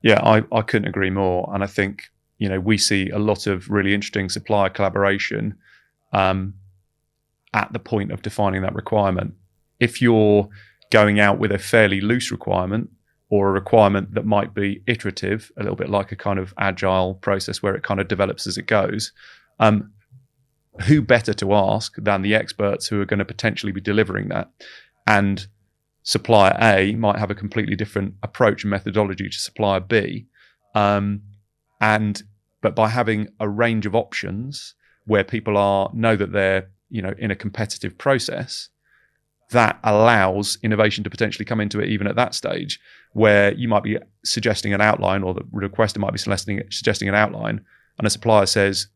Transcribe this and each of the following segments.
Yeah, I couldn't agree more. And I think, we see a lot of really interesting supplier collaboration at the point of defining that requirement. If you're going out with a fairly loose requirement, or a requirement that might be iterative, a little bit like a kind of agile process where it kind of develops as it goes, who better to ask than the experts who are going to potentially be delivering that? And supplier A might have a completely different approach and methodology to supplier B. But by having a range of options where people know that they're in a competitive process, that allows innovation to potentially come into it even at that stage, where you might be suggesting an outline, or the requester might be suggesting an outline, and a supplier says,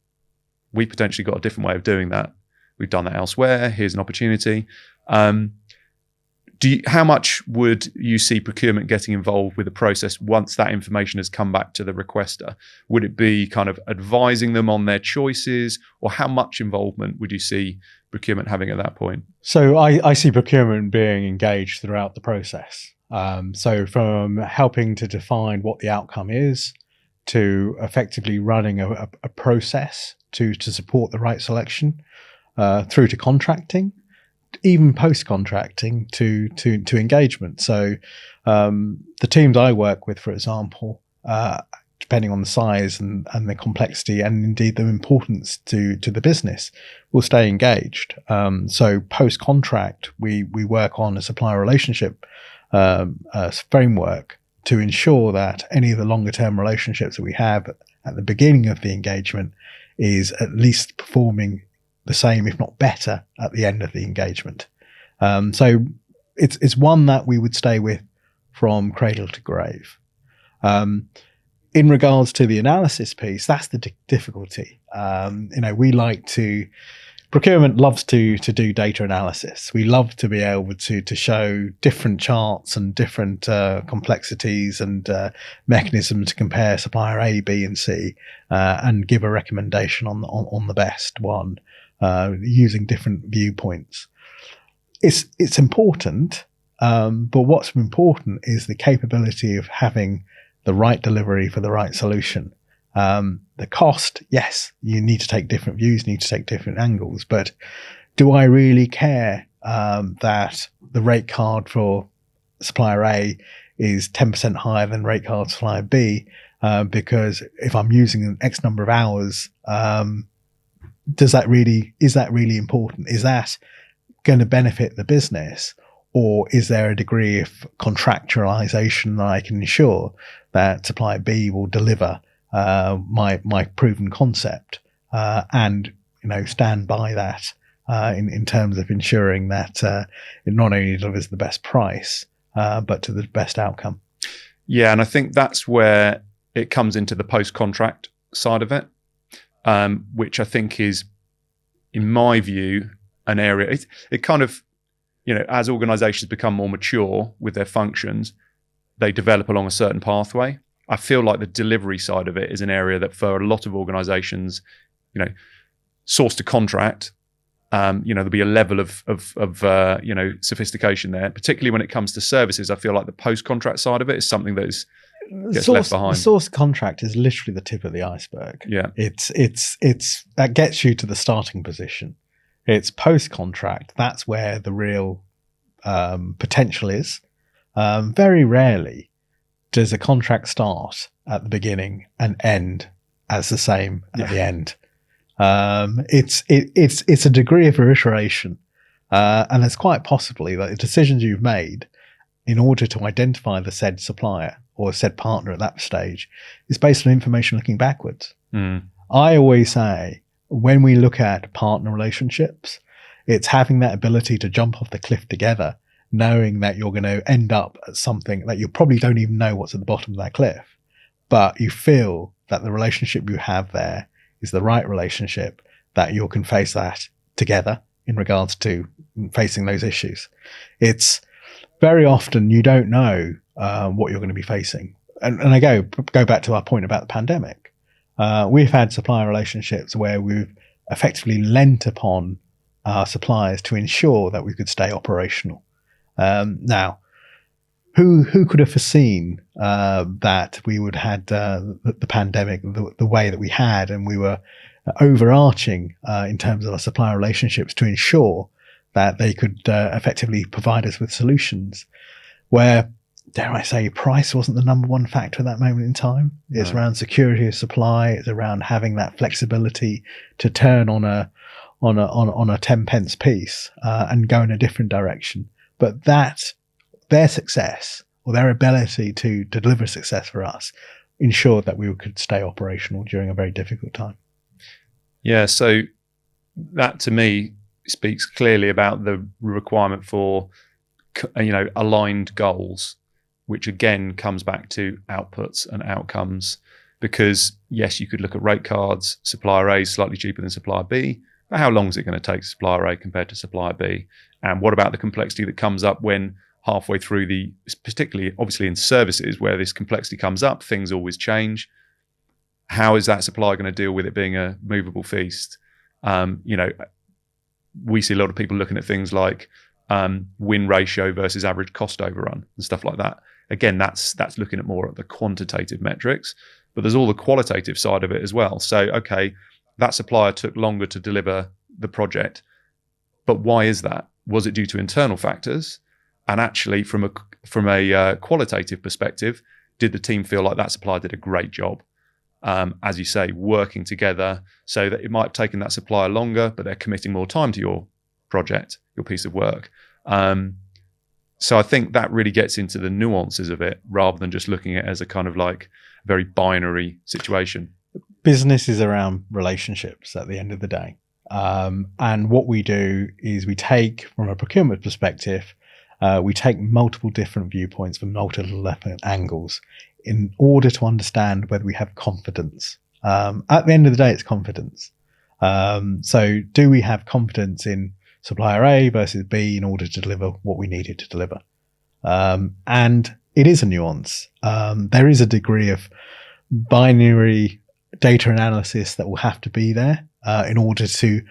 we potentially got a different way of doing that. We've done that elsewhere. Here's an opportunity. How much would you see procurement getting involved with the process once that information has come back to the requester? Would it be kind of advising them on their choices, or how much involvement would you see procurement having at that point? So I see procurement being engaged throughout the process. So from helping to define what the outcome is, to effectively running a process to support the right selection, through to contracting, even post-contracting to engagement. So the teams I work with, for example, depending on the size and the complexity and indeed the importance to the business, will stay engaged. So post-contract, we work on a supplier relationship framework to ensure that any of the longer-term relationships that we have at the beginning of the engagement is at least performing the same, if not better, at the end of the engagement. So it's one that we would stay with from cradle to grave. In regards to the analysis piece, that's the difficulty. Procurement loves to do data analysis. We love to be able to show different charts and different complexities and mechanisms to compare supplier A, B, and C, and give a recommendation on the best one, using different viewpoints. It's important, but what's important is the capability of having the right delivery for the right solution. The cost, yes, you need to take different views, need to take different angles, but do I really care that the rate card for supplier A is 10% higher than rate card supplier B? Because if I'm using an X number of hours, is that really important? Is that going to benefit the business? Or is there a degree of contractualization that I can ensure that supplier B will deliver my proven concept, and stand by that in terms of ensuring that it not only delivers the best price, but to the best outcome? Yeah, and I think that's where it comes into the post-contract side of it, which I think is, in my view, an area. It kind of, as organizations become more mature with their functions, they develop along a certain pathway. I feel like the delivery side of it is an area that for a lot of organizations, source to contract, there'll be a level of sophistication there, particularly when it comes to services. I feel like the post-contract side of it is something that gets left behind. The source contract is literally the tip of the iceberg. Yeah. It's that gets you to the starting position. It's post-contract. That's where the real potential is. Very rarely does a contract start at the beginning and end as the same at the end. It's a degree of iteration, and it's quite possibly that the decisions you've made in order to identify the said supplier or said partner at that stage is based on information looking backwards. I always say, when we look at partner relationships, it's having that ability to jump off the cliff together, knowing that you're going to end up at something that you probably don't even know what's at the bottom of that cliff, but you feel that the relationship you have there is the right relationship, that you can face that together in regards to facing those issues. It's very often you don't know what you're going to be facing. And I go back to our point about the pandemic. We've had supplier relationships where we've effectively lent upon our suppliers to ensure that we could stay operational. Now, who could have foreseen that we would had the pandemic the way that we had, and we were overarching in terms of our supplier relationships to ensure that they could effectively provide us with solutions where, dare I say, price wasn't the number one factor at that moment in time. It's around security of supply. It's around having that flexibility to turn on a 10 pence piece and go in a different direction. But that their success or their ability to deliver success for us ensured that we could stay operational during a very difficult time. Yeah, so that to me speaks clearly about the requirement for, aligned goals, which again comes back to outputs and outcomes. Because yes, you could look at rate cards. Supplier A is slightly cheaper than supplier B, but how long is it going to take supplier A compared to supplier B? And what about the complexity that comes up when halfway through particularly obviously in services where this complexity comes up, things always change. How is that supplier going to deal with it being a movable feast? We see a lot of people looking at things like win ratio versus average cost overrun and stuff like that. Again, that's looking at more at the quantitative metrics, but there's all the qualitative side of it as well. So, okay, that supplier took longer to deliver the project, but why is that? Was it due to internal factors? And actually, from a qualitative perspective, did the team feel like that supplier did a great job? As you say, working together so that it might have taken that supplier longer, but they're committing more time to your project, your piece of work. So I think that really gets into the nuances of it rather than just looking at it as a kind of like very binary situation. Business is around relationships at the end of the day. And what we do is we take, from a procurement perspective, we take multiple different viewpoints from multiple different angles in order to understand whether we have confidence. At the end of the day, it's confidence. So do we have confidence in supplier A versus B in order to deliver what we needed to deliver? And it is a nuance. There is a degree of binary data analysis that will have to be there in order to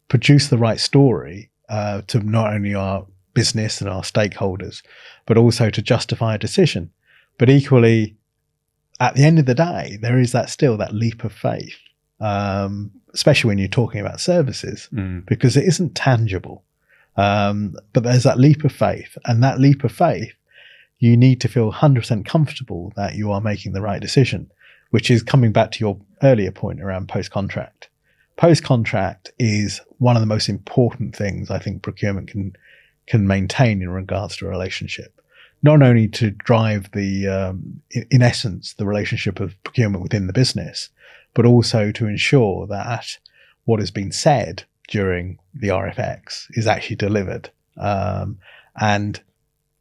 produce the right story to not only our business and our stakeholders, but also to justify a decision. But equally, at the end of the day, there is that leap of faith, especially when you're talking about services, because it isn't tangible. But there's that leap of faith, and that leap of faith, you need to feel 100% comfortable that you are making the right decision, which is coming back to your earlier point around post-contract. Post-contract is one of the most important things I think procurement can maintain in regards to a relationship, not only to drive in essence, the relationship of procurement within the business, but also to ensure that what has been said during the RFX is actually delivered. And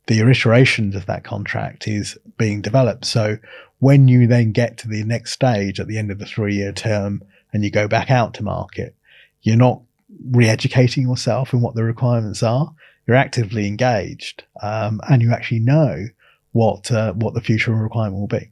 the iterations of that contract is being developed. So when you then get to the next stage at the end of the 3-year term and you go back out to market, you're not re-educating yourself in what the requirements are. You're actively engaged, and you actually know what the future requirement will be.